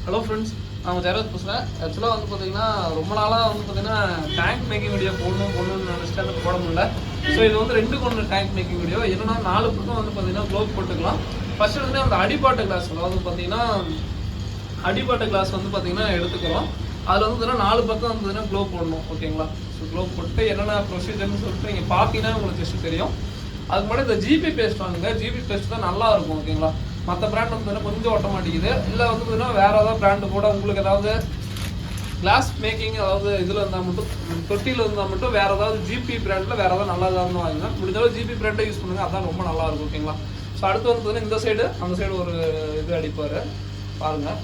Hello friends, நான் ஜெயராஜ் பேசுகிறேன். ஆக்சுவலாக வந்து பார்த்தீங்கன்னா ரொம்ப நாளாக வந்து பார்த்தீங்கன்னா டேங்க் மேக்கிங் வீடியோ போடணும்னு நினச்சிட்டு அது போட முடியல. ஸோ இது வந்து 2 டேங்க் மேக்கிங் வீடியோ. என்னன்னா 4 பக்கம் வந்து பார்த்தீங்கன்னா க்ளோவ் போட்டுக்கலாம். ஃபர்ஸ்ட் வந்து அந்த அடிப்பாட்டு கிளாஸ், அதாவது பார்த்தீங்கன்னா அடிப்பாட்டு கிளாஸ் வந்து பார்த்தீங்கன்னா எடுத்துக்கிறோம். அதில் வந்து பார்த்தீங்கன்னா 4 பக்கம் வந்து பார்த்தீங்கன்னா க்ளோவ் போடணும். ஓகேங்களா? ஸோ க்ளோவ் போட்டு என்னென்ன ப்ரொசீஜர்னு சொல்லிட்டு நீங்கள் பார்த்தீங்கன்னா உங்களுக்கு ஜஸ்ட் தெரியும். அதுக்கு முன்னாடி இந்த ஜிபி பேஸ்ட் வாங்குங்க. ஜிபி பேஸ்ட் தான் நல்லா இருக்கும். ஓகேங்களா? மற்ற பிராண்ட் வந்து கொஞ்சம் ஓட்ட மாட்டேங்குது. இல்லை வந்து பார்த்தீங்கன்னா வேறு ஏதாவது பிராண்டு கூட உங்களுக்கு ஏதாவது கிளாஸ் மேக்கிங் அதாவது இதில் இருந்தால் மட்டும், தொட்டியில் இருந்தால் மட்டும் வேறு ஏதாவது ஜிபி பிராண்டில் வேறு ஏதாவது நல்லா தான் வாங்குங்க. முடிஞ்சாலும் ஜிபி பிராண்டை யூஸ் பண்ணுங்கள், அதான் ரொம்ப நல்லா இருக்கும். ஓகேங்களா? ஸோ அடுத்து வந்து பார்த்தீங்கன்னா இந்த சைடு அந்த சைடு ஒரு இது அடிப்பார் பாருங்கள்.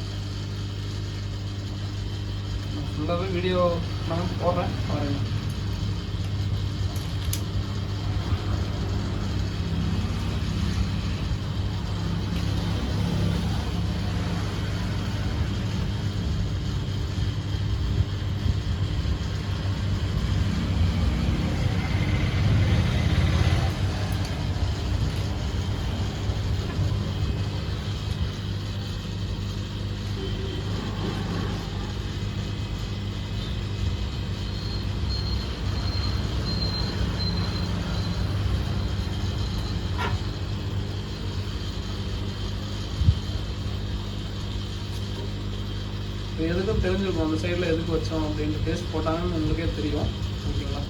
ஃபுல்லாகவே வீடியோ நான் போடுறேன் பாருங்கள். எதுக்கும் தெரிஞ்சிருக்கும் அந்த சைடில் எதுக்கு வச்சோம் அப்படின்ட்டு. பேஸ்ட் போட்டாங்கன்னு உங்களுக்கே தெரியும். ஓகேங்களா?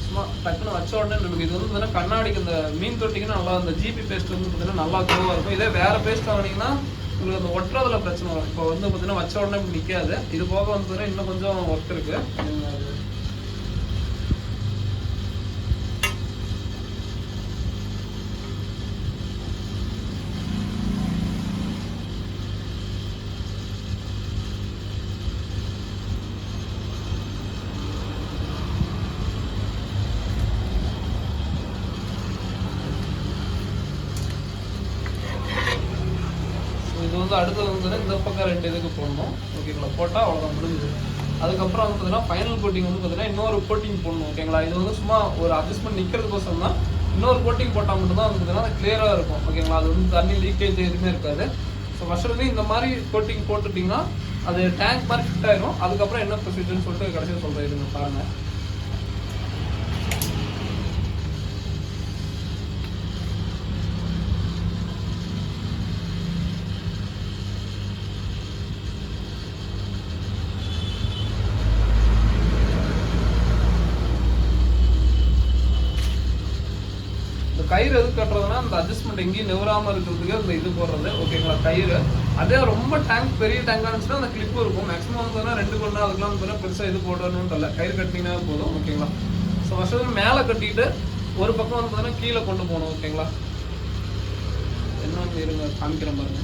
சும்மா டக்குன்னு வச்ச உடனே நமக்கு இது வந்து பார்த்தீங்கன்னா கண்ணாடிக்கு இந்த மீன் தொட்டிக்குன்னு நல்லா அந்த ஜிபி பேஸ்ட் வந்து பார்த்தீங்கன்னா நல்லா க்ளோவாக இருக்கும். இதே வேறு பேஸ்ட் வாங்கினீங்கன்னா உங்களுக்கு அந்த ஒட்டுறதுல பிரச்சனை வரும். இப்போ வந்து பார்த்தீங்கன்னா வச்ச உடனே நிற்காது. இது போக வந்து பார்த்தீங்கன்னா இன்னும் கொஞ்சம் ஒர்க் இருக்குது. இது வந்து அடுத்தது வந்து இந்த பக்கம் 2 இதுக்கு போடணும். ஓகேங்களா? போட்டால் அவ்வளோதான், முடிஞ்சுது. அதுக்கப்புறம் வந்து பார்த்தீங்கன்னா ஃபைனல் கோட்டிங் வந்து பார்த்தீங்கன்னா இன்னொரு கோட்டிங் போடணும். ஓகேங்களா? இது வந்து சும்மா ஒரு அட்ஜஸ்ட்மெண்ட் நிற்கிறதுக்கோசரம் தான். இன்னொரு கோட்டிங் போட்டால் மட்டும்தான் வந்து பார்த்தீங்கன்னா கிளியராக இருக்கும். ஓகேங்களா? அது வந்து தண்ணி லீக்கேஜ் எதுவுமே இருக்காது. ஸோ ஃபர்ஸ்ட் வந்து இந்த மாதிரி கோட்டிங் போட்டுட்டிங்கன்னா அது டேங்க் மாதிரி ஃபிட் ஆயிடும். அதுக்கப்புறம் என்ன ப்ரொசீஜர்னு சொல்லிட்டு கடைசியாக சொல்கிறேன், இருங்க பாருங்கள். கயிறு எது கட்டுறதுன்னா அந்த அட்ஜஸ்ட்மெண்ட் எங்கேயும் நிவராமல் இருக்கிறதுக்கு அந்த இது போடுறது. ஓகேங்களா? கயிறு அதே ரொம்ப டேங்க் பெரிய டேங்காக இருந்துச்சுன்னா அந்த கிளிப்பு இருக்கும். மேக்ஸிமம் வந்து 2 கொண்டு அதுக்கெல்லாம் வந்து பெருசாக இது போடணும்னு இல்லை, கயிறு கட்டிங்கன்னா போதும். ஓகேங்களா? ஸோ ஃபர்ஸ்ட் மேலே கட்டிட்டு ஒரு பக்கம் வந்து பார்த்தீங்கன்னா கீழே கொண்டு போகணும். ஓகேங்களா? என்ன வந்து இருங்க காமிக்கிறேன் பாருங்க.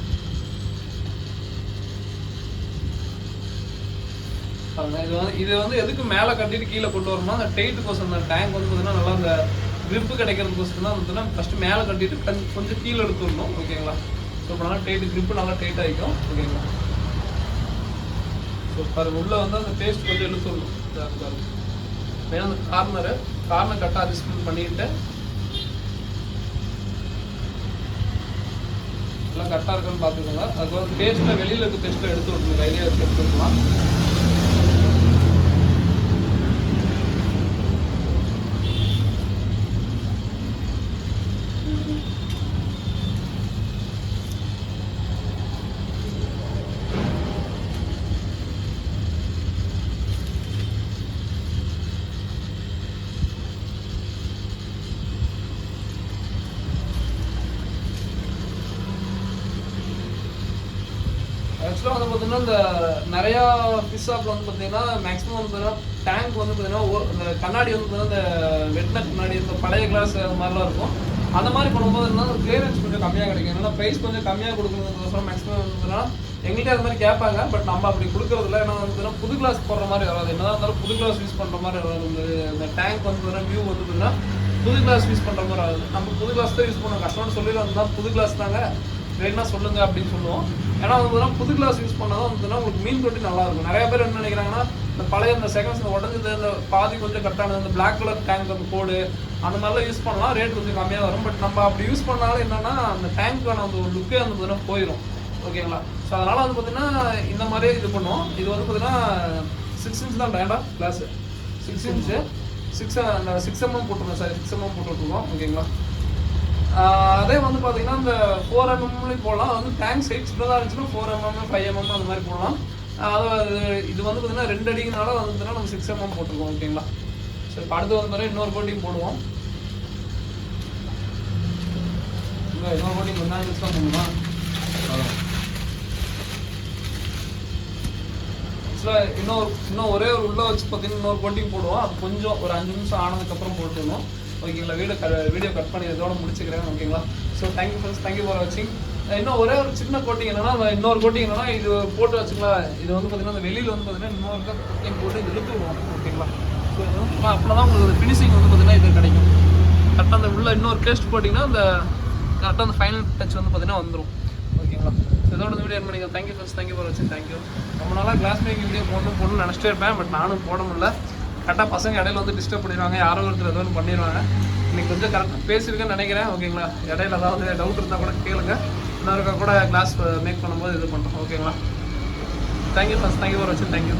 இது வந்து எதுக்கு மேலே கட்டிட்டு கீழே கொண்டு வரணும்னா அந்த டெய்ட்டுக்கோசம் அந்த டேங்க் வந்து பார்த்தீங்கன்னா நல்லா அந்த கிரிப்பு கிடைக்கிறதுக்கோசம் தான் வந்து ஃபஸ்ட்டு மேலே கட்டிட்டு கொஞ்சம் கீழே எடுத்துடணும். ஓகேங்களா? ஸோ இப்போ நல்லா டைட்டு கிரிப்பு நல்லா டைட் ஆகிக்கும். ஓகேங்களா? ஸோ பாருங்க உள்ளே வந்து அந்த பேஸ்ட் கொஞ்சம் எடுத்துடணும். வேணும் அந்த கார்னர் கரெக்டாக அட்ஜஸ்ட்மெண்ட் பண்ணிட்டு எல்லாம் கரெக்டாக இருக்குன்னு பார்த்துக்கோங்க. அதுக்கு வந்து பேஸ்ட்டில் வெளியில் இருக்க பேஸ்ட்டில் எடுத்து விடணும். கையிலே வச்சு எடுத்துக்கலாம். ஆக்சுவலாக வந்து பார்த்தீங்கன்னா இந்த நிறையா ஃபிஷ் ஷாப்பில் வந்து பார்த்தீங்கன்னா மேக்ஸிமம் வந்து பார்த்தீங்கன்னா டேங்க் வந்து பார்த்தீங்கன்னா இந்த கண்ணாடி வந்து பார்த்தீங்கன்னா இந்த வெட்டின கண்ணாடி இந்த பழைய கிளாஸ் அது மாதிரிலாம் இருக்கும். அந்த மாதிரி பண்ணும்போது என்ன கிளியரன்ஸ் கொஞ்சம் கம்மியாக கிடைக்கும். ஏன்னா ப்ரைஸ் கொஞ்சம் கம்மியாக கொடுக்குறதுக்கோசரம் மேக்ஸிமம் வந்து பார்த்தீங்கன்னா எங்கள்கிட்ட அது மாதிரி கேட்பாங்க. பட் நம்ம அப்படி கொடுக்குறதில்ல. ஏன்னா வந்து பார்த்தீங்கன்னா புது கிளாஸ் போடுற மாதிரி வராது. என்னதான் இருந்தாலும் புது கிளாஸ் யூஸ் பண்ணுற மாதிரி வராது. இந்த டேங்க் வந்து பார்த்தீங்கன்னா வியூ வந்து பார்த்தீங்கன்னா புது கிளாஸ் யூஸ் பண்ணுற மாதிரி ஆகுது. நம்ம புது கிளாஸ் தான் யூஸ் பண்ணுவோம். கஸ்டமர் சொல்லி தான் புது கிளாஸ் தாங்க வேணும்னா சொல்லுங்க அப்படின்னு சொல்லுவோம். ஏன்னா வந்து புது கிளாஸ் யூஸ் பண்ணாதான் வந்து உங்களுக்கு மீன் தொட்டி நல்லா இருக்கும். நிறைய பேர் என்ன நினைக்கிறாங்கன்னா இந்த பழைய இந்த செகண்ட்ஸ் உடஞ்சது இந்த பாதி கொஞ்சம் கட்டானது இந்த பிளாக் கலர் டேங்க் அந்த கோடு அந்த மாதிரிலாம் யூஸ் பண்ணலாம், ரேட் கொஞ்சம் கம்மியாக வரும். பட் நம்ம அப்படி யூஸ் பண்ணாலும் என்னன்னா அந்த டேங்க்கான அந்த ஒரு லுக்கே அந்த போயிடும். ஓகேங்களா. ஸோ அதனால் வந்து பார்த்தீங்கன்னா இந்த மாதிரியே இது பண்ணுவோம். இது வந்து பார்த்தீங்கன்னா 6 இன்ச் தான் டேண்டா கிளாஸு, 6 இன்ச்சு 6 mm போட்டுருக்கோம், சாரி 6 mm போட்டுருக்கோம். ஓகேங்களா. அதே வந்து பார்த்தீங்கன்னா இந்த 4 mmலையும் போடலாம். அது வந்து டேங்க் சைட் சின்னதாக இருந்துச்சுன்னா 4 mm 5 mm அந்த மாதிரி போடலாம். அதாவது இது வந்து பார்த்தீங்கன்னா 2 அடிக்குனால வந்து பார்த்தீங்கன்னா நம்ம 6 mm போட்டிருக்கோம். ஓகேங்களா. ஸோ இப்போ அடுத்து வந்து பார்த்தீங்கன்னா இன்னொரு கோட்டிங் போடுவோம். இன்னொரு கோட்டிங் கொஞ்ச நேரம் மிஸ் தான் பண்ணுமா. இன்னும் ஒரே ஒரு உள்ள வச்சு பார்த்தீங்கன்னா இன்னொரு கோட்டிங் போடுவோம். அது கொஞ்சம் ஒரு 5 நிமிஷம் ஆனதுக்கப்புறம் போட்டுருணும். ஓகேங்களா. வீடியோ கட் பண்ணி இதோட முடிச்சுக்கிறேன். ஓகேங்களா. So thank you friends, thank you for வாட்சிங். இன்னும் ஒரே ஒரு சின்ன கோட்டிங் என்னன்னா, இன்னொரு கோட்டிங் என்னன்னா, இது போட்டு வச்சுக்கலாம். இது வந்து பார்த்தீங்கன்னா அந்த வெளியில் வந்து பார்த்தீங்கன்னா இன்னொரு கோட்டிங் போட்டு இது இழுத்து விடுவோம். ஓகேங்களா. ஸோ அப்படின்னா தான் உங்களுக்கு ஃபினிஷிங் வந்து பார்த்தீங்கன்னா இது கிடைக்கும். கரெக்டாக அந்த உள்ள இன்னொரு டேஸ்ட் போட்டிங்கன்னா அந்த கரெக்டாக அந்த ஃபைனல் டச் வந்து பார்த்தீங்கன்னா வந்துடும். ஓகேங்களா. இதோட இந்த வீடியோ பண்ணிக்கலாம். தேங்க்யூ ஃப்ரெண்ட்ஸ், தேங்க்யூ ஃபார் வாட்சிங். தேங்க்யூ. ரொம்ப நாளாக கிளாஸ் மேக்கிங் வீடியோ போடணும்னு நினச்சிட்டே இருப்பேன். பட் நானும் போட முடியல. கரெக்டாக பசங்க இடையில வந்து டிஸ்டர்ப் பண்ணிடுவாங்க, யாரோ ஒருத்தர் ஏதோ ஒன்று பண்ணிடுவாங்க. இன்றைக்கி கொஞ்சம் கரெக்டாக பேசியிருக்கேன்னு நினைக்கிறேன். ஓகேங்களா. இடையில ஏதாவது டவுட் இருந்தால் கூட கேளுங்க. இன்னொருக்கா கூட கிளாஸ் மேக் பண்ணும்போது இது பண்ணுறோம். ஓகேங்களா. தேங்க்யூ ஃப்ரெண்ட்ஸ், தேங்க்யூ ஃபார் வாட்சிங். தேங்க்யூ.